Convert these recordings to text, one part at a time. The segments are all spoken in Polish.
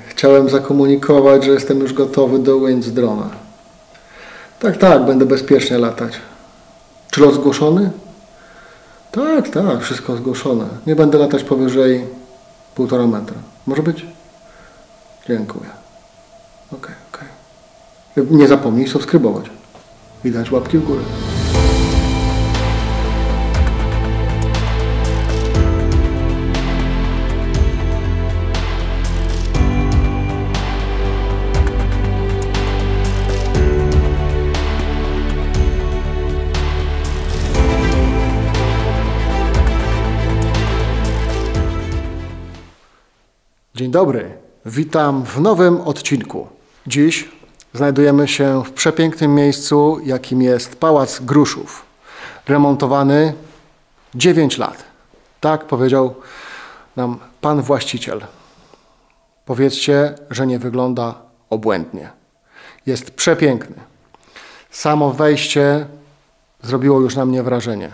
Chciałem zakomunikować, że jestem już gotowy do ujęć z drona. Tak, będę bezpiecznie latać. Czy lot zgłoszony? Tak, wszystko zgłoszone. Nie będę latać powyżej 1,5 metra. Może być? Dziękuję. Okej. Nie zapomnij subskrybować i dać łapki w górę. Dzień dobry, witam w nowym odcinku. Dziś znajdujemy się w przepięknym miejscu, jakim jest Pałac Gruszów. Remontowany 9 lat. Tak powiedział nam pan właściciel. Powiedzcie, że nie wygląda obłędnie. Jest przepiękny. Samo wejście zrobiło już na mnie wrażenie.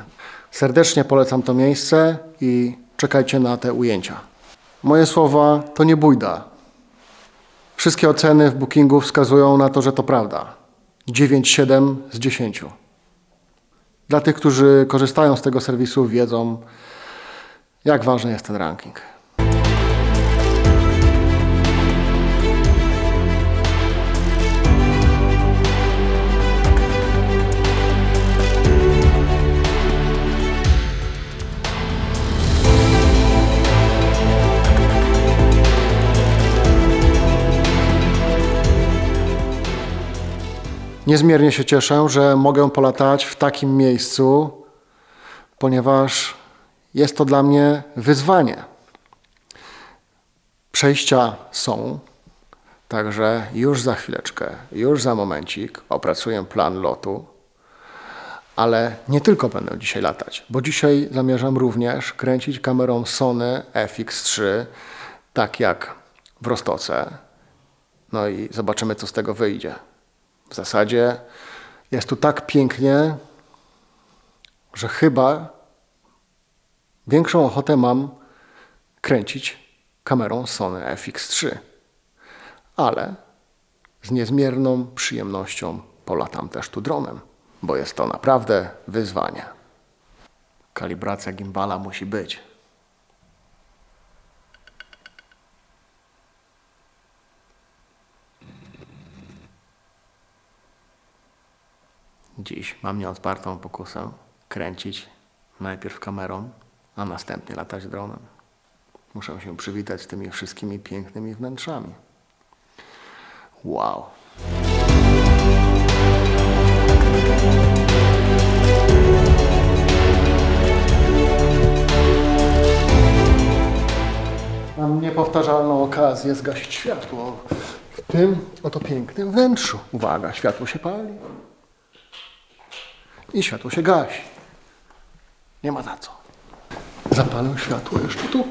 Serdecznie polecam to miejsce i czekajcie na te ujęcia. Moje słowa to nie bujda. Wszystkie oceny w bookingu wskazują na to, że to prawda. 9,7 z 10. Dla tych, którzy korzystają z tego serwisu, wiedzą, jak ważny jest ten ranking. Niezmiernie się cieszę, że mogę polatać w takim miejscu, ponieważ jest to dla mnie wyzwanie. Przejścia są, także już za chwileczkę, już za momencik opracuję plan lotu, ale nie tylko będę dzisiaj latać, bo dzisiaj zamierzam również kręcić kamerą Sony FX3, tak jak w Roztoce. No i zobaczymy, co z tego wyjdzie. W zasadzie jest tu tak pięknie, że chyba większą ochotę mam kręcić kamerą Sony FX3. Ale z niezmierną przyjemnością polatam też tu dronem, bo jest to naprawdę wyzwanie. Kalibracja gimbala musi być. Dziś mam nieodpartą pokusę kręcić najpierw kamerą, a następnie latać dronem. Muszę się przywitać z tymi wszystkimi pięknymi wnętrzami. Wow! Mam niepowtarzalną okazję zgasić światło w tym oto pięknym wnętrzu. Uwaga, światło się pali. I światło się gasi. Nie ma za co. Zapalę światło jeszcze tu.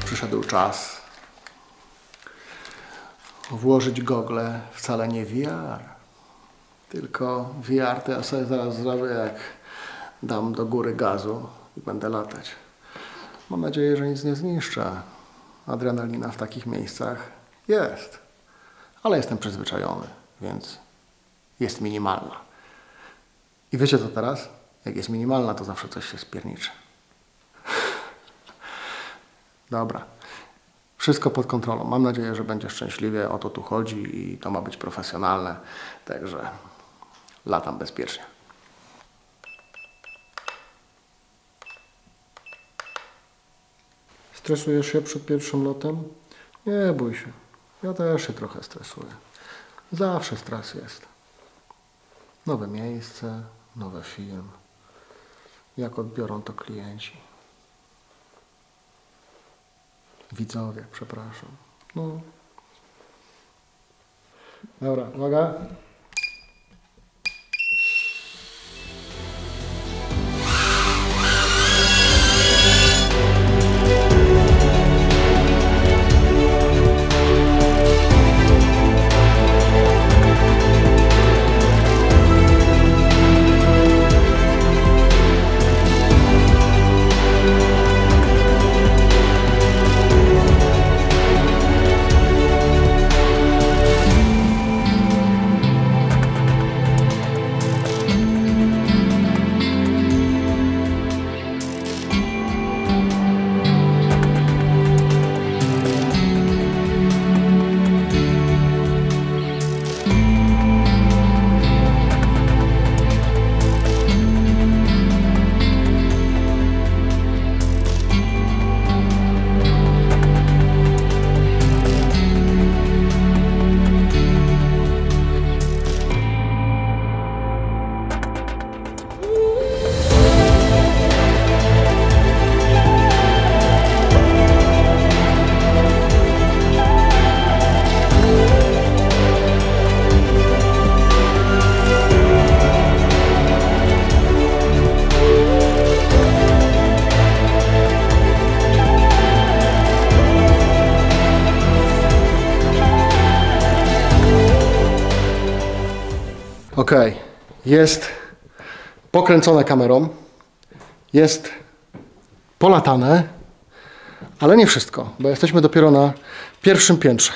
Przyszedł czas włożyć gogle, wcale nie VR, tylko VR to ja sobie zaraz zrobię, jak dam do góry gazu i będę latać. Mam nadzieję, że nic nie zniszczę. Adrenalina w takich miejscach jest, ale jestem przyzwyczajony, więc jest minimalna. I wiecie co teraz? Jak jest minimalna, to zawsze coś się spierniczy. Dobra. Wszystko pod kontrolą. Mam nadzieję, że będzie szczęśliwie. O to tu chodzi i to ma być profesjonalne. Także latam bezpiecznie. Stresujesz się przed pierwszym lotem? Nie bój się. Ja też się trochę stresuję. Zawsze stres jest. Nowe miejsce, nowy film. Jak odbiorą to klienci? Widzowie, przepraszam. No. Dobra, uwaga. Ok, jest pokręcone kamerą, jest polatane, ale nie wszystko, bo jesteśmy dopiero na pierwszym piętrze.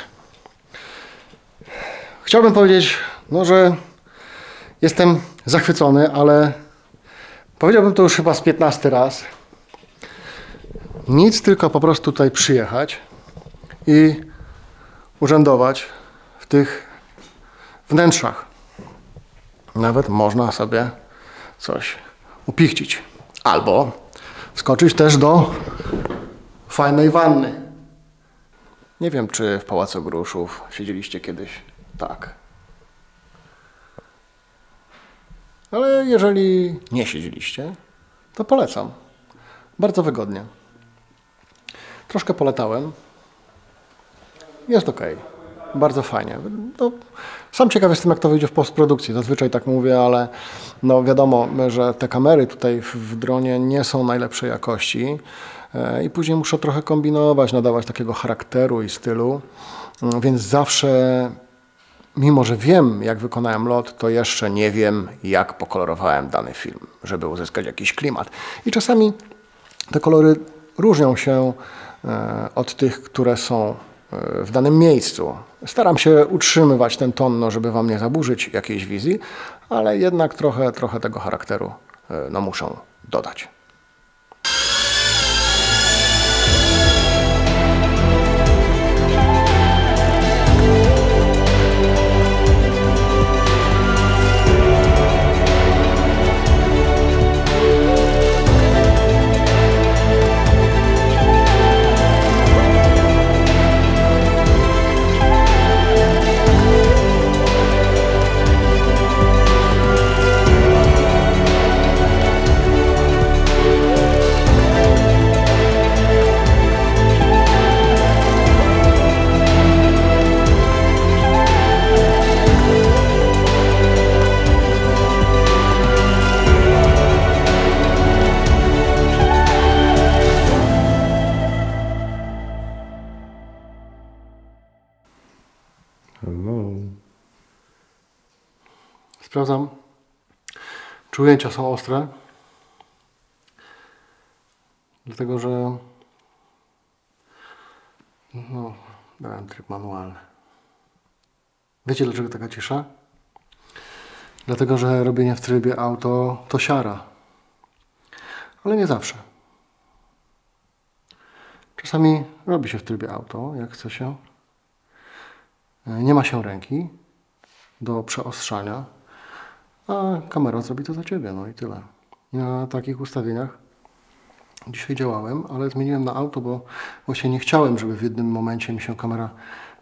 Chciałbym powiedzieć, no, że jestem zachwycony, ale powiedziałbym to już chyba z 15 raz. Nic, tylko po prostu tutaj przyjechać i urzędować w tych wnętrzach. Nawet można sobie coś upichcić. Albo wskoczyć też do fajnej wanny. Nie wiem, czy w Pałacu Gruszów siedzieliście kiedyś tak. Ale jeżeli nie siedzieliście, to polecam. Bardzo wygodnie. Troszkę polatałem. Jest ok. Bardzo fajnie. No, sam ciekaw jestem, jak to wyjdzie w postprodukcji. Zazwyczaj tak mówię, ale no wiadomo, że te kamery tutaj w dronie nie są najlepszej jakości i później muszę trochę kombinować, nadawać takiego charakteru i stylu, więc zawsze, mimo że wiem, jak wykonałem lot, to jeszcze nie wiem, jak pokolorowałem dany film, żeby uzyskać jakiś klimat. I czasami te kolory różnią się od tych, które są w danym miejscu. Staram się utrzymywać ten ton, no, żeby wam nie zaburzyć jakiejś wizji, ale jednak trochę tego charakteru no, muszą dodać. Sprawdzam, czy ujęcia są ostre, dlatego że no, dałem tryb manualny. Wiecie, dlaczego taka cisza? Dlatego, że robienie w trybie auto to siara, ale nie zawsze. Czasami robi się w trybie auto, jak chce się. Nie ma się ręki do przeostrzania, a kamera zrobi to za ciebie, no i tyle. Na takich ustawieniach dzisiaj działałem, ale zmieniłem na auto, bo właśnie nie chciałem, żeby w jednym momencie mi się kamera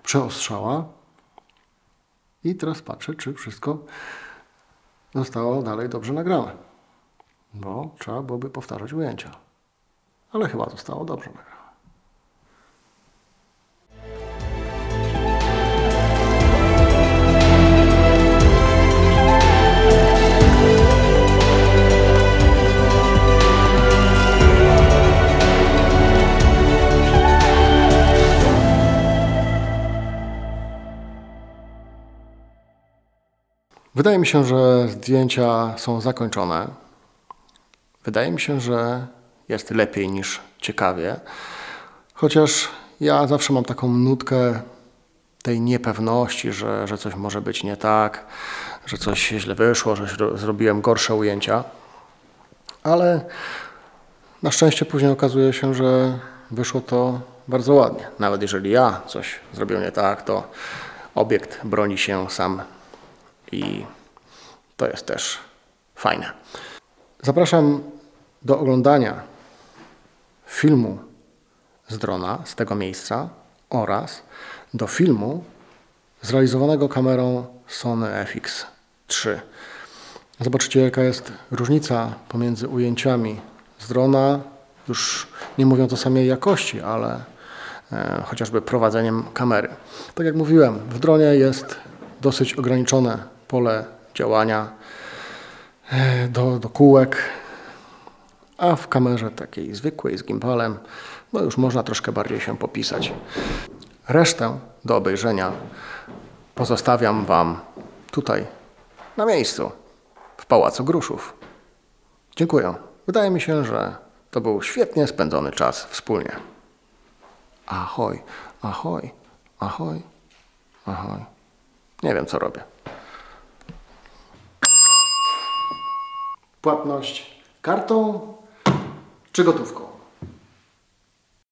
przeostrzała. I teraz patrzę, czy wszystko zostało dalej dobrze nagrane, bo trzeba byłoby powtarzać ujęcia. Ale chyba zostało dobrze nagrane. Wydaje mi się, że zdjęcia są zakończone. Wydaje mi się, że jest lepiej niż ciekawie. Chociaż ja zawsze mam taką nutkę tej niepewności, że coś może być nie tak, że coś źle wyszło, że zrobiłem gorsze ujęcia. Ale na szczęście później okazuje się, że wyszło to bardzo ładnie. Nawet jeżeli ja coś zrobiłem nie tak, to obiekt broni się sam. I to jest też fajne. Zapraszam do oglądania filmu z drona, z tego miejsca oraz do filmu zrealizowanego kamerą Sony FX3. Zobaczycie, jaka jest różnica pomiędzy ujęciami z drona, już nie mówiąc o samej jakości, ale chociażby prowadzeniem kamery. Tak jak mówiłem, w dronie jest dosyć ograniczone pole działania do kółek, a w kamerze takiej zwykłej z gimbalem no już można troszkę bardziej się popisać. Resztę do obejrzenia pozostawiam wam tutaj na miejscu, w Pałacu Gruszów. Dziękuję. Wydaje mi się, że to był świetnie spędzony czas wspólnie. Ahoj, ahoj, ahoj, ahoj. Nie wiem, co robię. Płatność kartą czy gotówką?